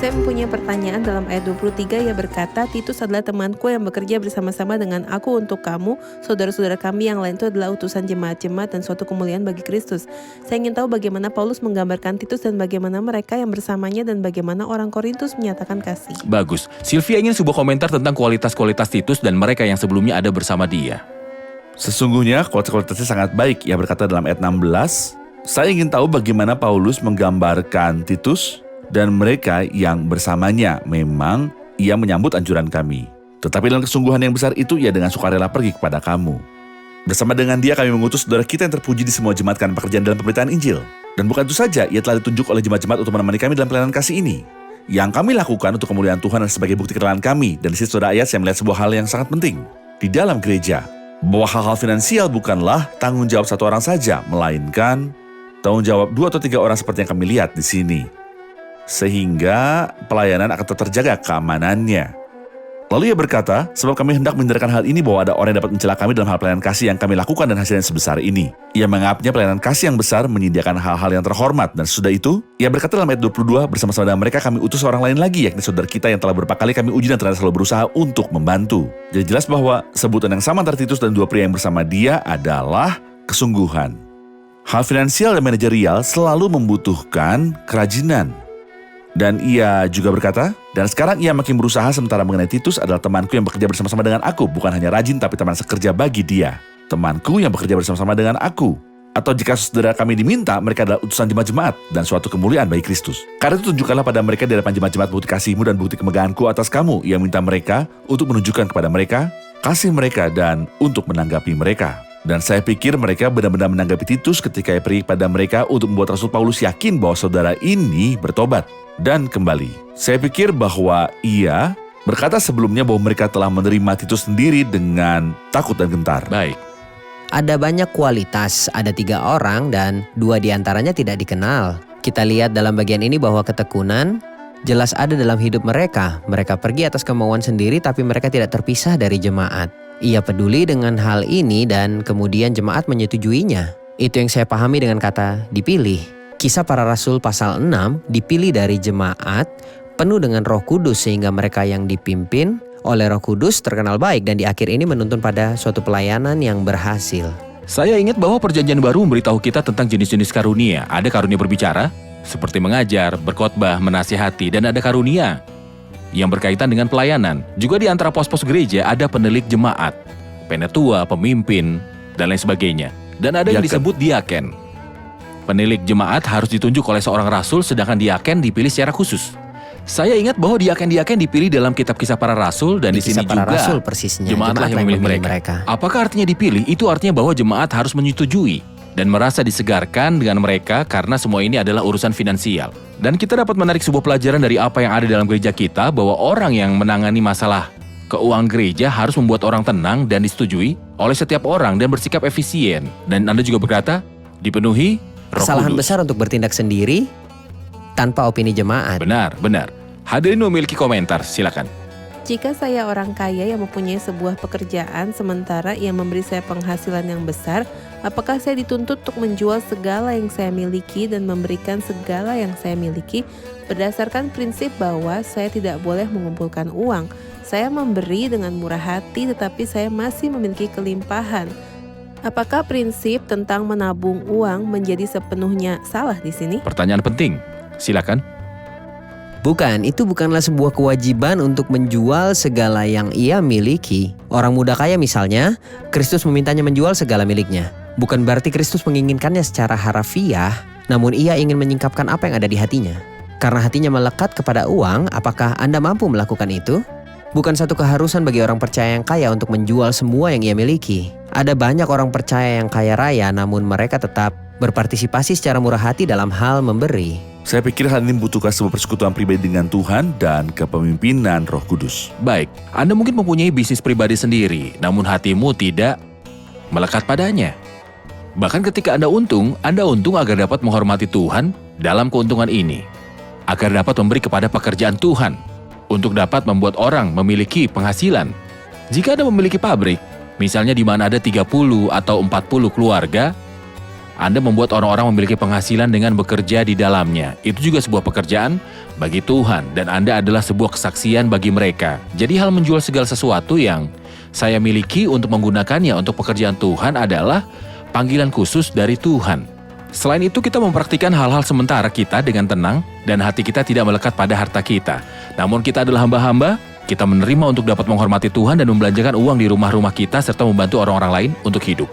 Saya mempunyai pertanyaan dalam ayat 23. Ia berkata, Titus adalah temanku yang bekerja bersama-sama dengan aku untuk kamu. Saudara-saudara kami yang lain itu adalah utusan jemaat-jemaat dan suatu kemuliaan bagi Kristus. Saya ingin tahu bagaimana Paulus menggambarkan Titus dan bagaimana mereka yang bersamanya dan bagaimana orang Korintus menyatakan kasih. Bagus. Sylvia ingin sebuah komentar tentang kualitas-kualitas Titus dan mereka yang sebelumnya ada bersama dia. Sesungguhnya kualitas-kualitasnya sangat baik. Ia berkata dalam ayat 16, saya ingin tahu bagaimana Paulus menggambarkan Titus dan mereka yang bersamanya. Memang ia menyambut anjuran kami. Tetapi dalam kesungguhan yang besar itu ia dengan sukarela pergi kepada kamu. Bersama dengan dia kami mengutus saudara kita yang terpuji di semua jemaat karena pekerjaan dalam pemberitaan Injil. Dan bukan itu saja, ia telah ditunjuk oleh jemaat-jemaat untuk menemani kami dalam pelayanan kasih ini. Yang kami lakukan untuk kemuliaan Tuhan dan sebagai bukti kenalan kami. Dan di situ saudara Ayat saya melihat sebuah hal yang sangat penting. Di dalam gereja, bahwa hal-hal finansial bukanlah tanggung jawab satu orang saja, melainkan tanggung jawab 2 atau 3 orang seperti yang kami lihat di sini. Sehingga pelayanan akan tetap terjaga keamanannya. Lalu ia berkata, sebab kami hendak mendengarkan hal ini bahwa ada orang yang dapat mencela kami dalam hal pelayanan kasih yang kami lakukan dan hasilnya sebesar ini. Ia menganggapnya pelayanan kasih yang besar menyediakan hal-hal yang terhormat. Dan sesudah itu, ia berkata dalam ayat 22, bersama-sama dengan mereka kami utus orang lain lagi, yakni saudara kita yang telah beberapa kali kami uji dan ternyata selalu berusaha untuk membantu. Jadi jelas bahwa sebutan yang sama antara Titus dan 2 pria yang bersama dia adalah kesungguhan. Hal finansial dan manajerial selalu membutuhkan kerajinan. Dan ia juga berkata, dan sekarang ia makin berusaha sementara mengenai Titus adalah temanku yang bekerja bersama-sama dengan aku. Bukan hanya rajin tapi teman sekerja bagi dia. Temanku yang bekerja bersama-sama dengan aku. Atau jika saudara kami diminta, mereka adalah utusan jemaat-jemaat dan suatu kemuliaan bagi Kristus. Karena itu tunjukkanlah pada mereka di hadapan jemaat-jemaat bukti kasihmu dan bukti kemegahanku atas kamu. Ia minta mereka untuk menunjukkan kepada mereka kasih mereka dan untuk menanggapi mereka. Dan saya pikir mereka benar-benar menanggapi Titus ketika ia pergi pada mereka untuk membuat Rasul Paulus yakin bahwa saudara ini bertobat dan kembali. Saya pikir bahwa ia berkata sebelumnya bahwa mereka telah menerima Titus sendiri dengan takut dan gentar. Baik. Ada banyak kualitas, ada 3 orang dan 2 diantaranya tidak dikenal. Kita lihat dalam bagian ini bahwa ketekunan jelas ada dalam hidup mereka. Mereka pergi atas kemauan sendiri tapi mereka tidak terpisah dari jemaat. Ia peduli dengan hal ini dan kemudian jemaat menyetujuinya. Itu yang saya pahami dengan kata dipilih. Kisah Para Rasul pasal 6 dipilih dari jemaat penuh dengan Roh Kudus sehingga mereka yang dipimpin oleh Roh Kudus terkenal baik dan di akhir ini menuntun pada suatu pelayanan yang berhasil. Saya ingat bahwa perjanjian baru memberitahu kita tentang jenis-jenis karunia. Ada karunia berbicara, seperti mengajar, berkhotbah, menasihati, dan ada karunia yang berkaitan dengan pelayanan. Juga di antara pos-pos gereja ada penilik jemaat, penetua, pemimpin, dan lain sebagainya. Dan ada yang disebut diaken. Penilik jemaat harus ditunjuk oleh seorang rasul, sedangkan diaken dipilih secara khusus. Saya ingat bahwa diaken-diaken dipilih dalam kitab Kisah Para Rasul dan di sini juga Rasul persisnya, jemaatlah yang memilih mereka. Apakah artinya dipilih? Itu artinya bahwa jemaat harus menyetujui dan merasa disegarkan dengan mereka karena semua ini adalah urusan finansial. Dan kita dapat menarik sebuah pelajaran dari apa yang ada dalam gereja kita bahwa orang yang menangani masalah keuangan gereja harus membuat orang tenang dan disetujui oleh setiap orang dan bersikap efisien. Dan Anda juga berkata, dipenuhi Roh Kesalahan Kudus. besar untuk bertindak sendiri tanpa opini jemaat. Benar, benar. Hadirin memiliki komentar, silakan. Jika saya orang kaya yang mempunyai sebuah pekerjaan sementara ia memberi saya penghasilan yang besar, apakah saya dituntut untuk menjual segala yang saya miliki dan memberikan segala yang saya miliki berdasarkan prinsip bahwa saya tidak boleh mengumpulkan uang? Saya memberi dengan murah hati tetapi saya masih memiliki kelimpahan. Apakah prinsip tentang menabung uang menjadi sepenuhnya salah di sini? Pertanyaan penting, silakan. Bukan, itu bukanlah sebuah kewajiban untuk menjual segala yang ia miliki. Orang muda kaya misalnya, Kristus memintanya menjual segala miliknya. Bukan berarti Kristus menginginkannya secara harafiah, namun ia ingin menyingkapkan apa yang ada di hatinya. Karena hatinya melekat kepada uang, apakah Anda mampu melakukan itu? Bukan satu keharusan bagi orang percaya yang kaya untuk menjual semua yang ia miliki. Ada banyak orang percaya yang kaya raya, namun mereka tetap berpartisipasi secara murah hati dalam hal memberi. Saya pikir hal ini membutuhkan sebuah persekutuan pribadi dengan Tuhan dan kepemimpinan Roh Kudus. Baik, Anda mungkin mempunyai bisnis pribadi sendiri, namun hatimu tidak melekat padanya. Bahkan ketika Anda untung agar dapat menghormati Tuhan dalam keuntungan ini, agar dapat memberi kepada pekerjaan Tuhan, untuk dapat membuat orang memiliki penghasilan. Jika Anda memiliki pabrik, misalnya di mana ada 30 atau 40 keluarga, Anda membuat orang-orang memiliki penghasilan dengan bekerja di dalamnya. Itu juga sebuah pekerjaan bagi Tuhan dan Anda adalah sebuah kesaksian bagi mereka. Jadi hal menjual segala sesuatu yang saya miliki untuk menggunakannya untuk pekerjaan Tuhan adalah panggilan khusus dari Tuhan. Selain itu kita mempraktikkan hal-hal sementara kita dengan tenang dan hati kita tidak melekat pada harta kita. Namun kita adalah hamba-hamba, kita menerima untuk dapat menghormati Tuhan dan membelanjakan uang di rumah-rumah kita serta membantu orang-orang lain untuk hidup.